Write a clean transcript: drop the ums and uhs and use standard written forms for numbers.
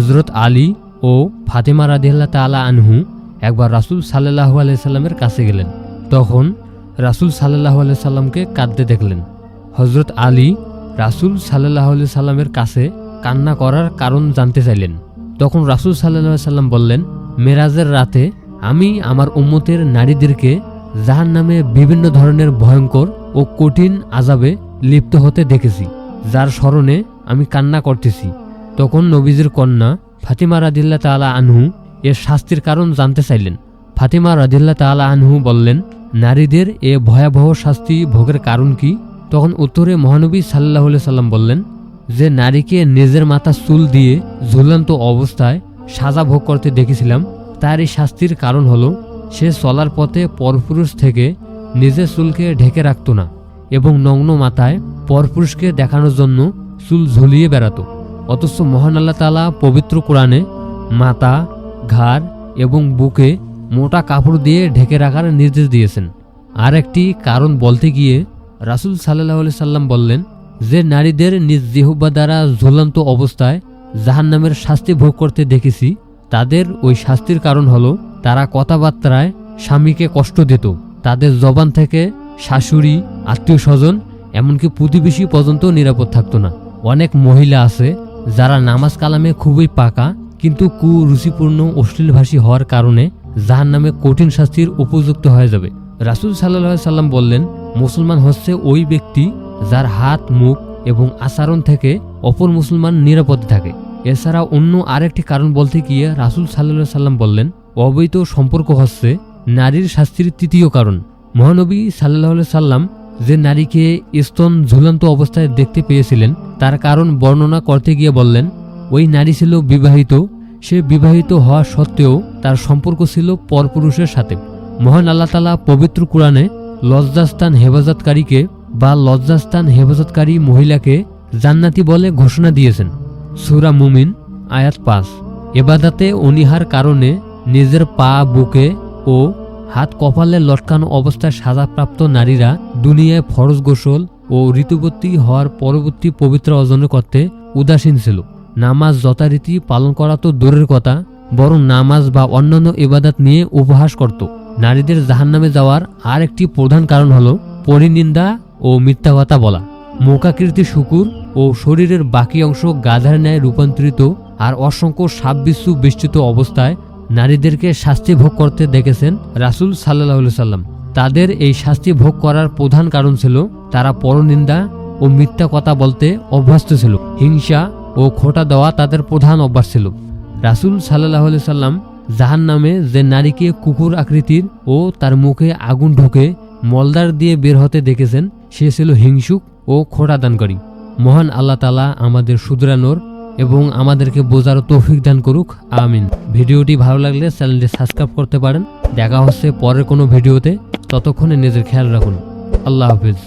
হজরত আলী ও ফাতেমা রাদিয়াল্লাহু তাআলা আনহু একবার রাসূল সাল্লাল্লাহু আলাইহি সাল্লামের কাছে গেলেন। তখন রাসূল সাল্লাল্লাহু আলাইহি সাল্লামকে কাঁদতে দেখলেন। হজরত আলী রাসূল সাল্লাল্লাহু আলাইহি সাল্লামের কাছে কান্না করার কারণ জানতে চাইলেন। তখন রাসূল সাল্লাল্লাহু আলাইহি সাল্লাম বললেন, মেরাজের রাতে আমি আমার উম্মতের নারীদেরকে জাহান্নামে বিভিন্ন ধরনের ভয়ঙ্কর ও কঠিন আযাবে লিপ্ত হতে দেখেছি, যার স্মরণে আমি কান্না করতেছি। তখন নবীজির কন্যা ফাতিমা রাদিয়াল্লাহু তাআলা আনহু এর শাস্তির কারণ জানতে চাইলেন। ফাতিমা রাদিয়াল্লাহু তাআলা আনহু বললেন, নারীদের এ ভয়াবহ শাস্তি ভোগের কারণ কি? তখন উত্তরে মহানবী সাল্লাল্লাহু আলাইহি সাল্লাম বললেন, যে নারীকে নিজের মাথা চুল দিয়ে ঝুলন্ত অবস্থায় সাজা ভোগ করতে দেখেছিলাম, তার এই শাস্তির কারণ হলো সে চলার পথে পরপুরুষ থেকে নিজের চুলকে ঢেকে রাখত না এবং নগ্ন মাথায় পরপুরুষকে দেখানোর জন্য চুল ঝুলিয়ে বেড়াত। অথচ মহান আল্লাহ তাআলা পবিত্র কোরআনে মাথা, ঘাড় এবং বুকে মোটা কাপড় দিয়ে ঢেকে রাখার নির্দেশ দিয়েছেন। আর একটি কারণ বলতে গিয়ে রাসূল সাল্লাল্লাহু আলাইহি সাল্লাম বললেন, যে নারীদের নিজ জিহ্বা দ্বারা ঝুলন্ত অবস্থায় জাহান্নামের শাস্তি ভোগ করতে দেখেছি, তাদের ওই শাস্তির কারণ হলো তারা কথাবার্তায় স্বামীকে কষ্ট দিত। তাদের জবান থেকে শাশুড়ি, আত্মীয় স্বজন, এমনকি প্রতিবেশী পর্যন্ত নিরাপদ থাকতো না। অনেক মহিলা আছে যারা নামাজ কালামে খুবই পাকা, কিন্তু কুরুচিপূর্ণ অশ্লীলভাষী হওয়ার কারণে জাহান্নামে কঠিন শাস্তির উপযুক্ত হয়ে যাবে। রাসূল সাল্লাল্লাহু আলাইহি সাল্লাম বললেন, মুসলমান হচ্ছে ওই ব্যক্তি যার হাত, মুখ এবং আচরণ থেকে অপর মুসলমান নিরাপদে থাকে। এছাড়া অন্য আরেকটি কারণ বলতে গিয়ে রাসূল সাল্লাল্লাহু আলাইহি সাল্লাম বললেন, অবৈধ সম্পর্ক হচ্ছে নারীর শাস্তির তৃতীয় কারণ। মহানবী সাল্লাল্লাহু আলাইহি সাল্লাম যে নারীকে স্তন ঝুলন্ত অবস্থায় দেখতে পেয়েছিলেন, তার কারণ বর্ণনা করতে গিয়ে বললেন, ওই নারী ছিল বিবাহিত। সে বিবাহিত হওয়া সত্ত্বেও তার সম্পর্ক ছিল পরপুরুষের সাথে। মহান আল্লাহ তাআলা পবিত্র কোরআনে লজ্জাস্থান হেফাজতকারীকে বা লজ্জাস্থান হেফাজতকারী মহিলাকে জান্নাতি বলে ঘোষণা দিয়েছেন। সূরা মুমিন আয়াত 5। ইবাদতে অনীহার কারণে নিজের পা, বুকে ও হাত কপালে লটকানো অবস্থায় সাজাপ্রাপ্ত নারীরা দুনিয়ায় ফরজ গোসল ও ঋতুবতী হওয়ার পরবর্তী পবিত্র অর্জন করতে উদাসীন ছিল। নামাজ যথারীতি পালন করা তো দূরের কথা, বরং নামাজ বা অন্যান্য ইবাদত নিয়ে উপহাস করত। নারীদের জাহান্নামে যাওয়ার আর একটি প্রধান কারণ হলো পরিনিন্দা ও মিথ্যা কথা বলা। মুখাকৃতি শুকুর ও শরীরের বাকি অংশ গাধার ন্যায় রূপান্তরিত আর অসংখ্য সাপবিচ্ছু বেষ্টিত অবস্থায় নারীদেরকে শাস্তি ভোগ করতে দেখেছেন রাসূল সাল্লাল্লাহু আলাইহি সাল্লাম। তাদের এই শাস্তি ভোগ করার প্রধান কারণ ছিল তারা পরনিন্দা ও মিথ্যা কথা বলতে অভ্যস্ত ছিল। হিংসা ও খোঁটা দেওয়া তাদের প্রধান অভ্যাস ছিল। রাসূল সাল্লাল্লাহু আলাইহি সাল্লাম জাহান্নামে যে নারীকে কুকুর আকৃতির ও তার মুখে আগুন ঢোকে মলদার দিয়ে বের হতে দেখেছেন, সে ছিল হিংসুক ও খোঁটা দানকারী। মহান আল্লাহ তাআলা আমাদের শুধরানোর এবং আমাদেরকে বোঝার তৌফিক দান করুক, আমিন। ভিডিওটি ভালো লাগলে চ্যানেলটি সাবস্ক্রাইব করতে পারেন। দেখা হচ্ছে পরের কোনো ভিডিওতে। ততক্ষণে নিজের খেয়াল রাখুন। আল্লাহ হাফেজ।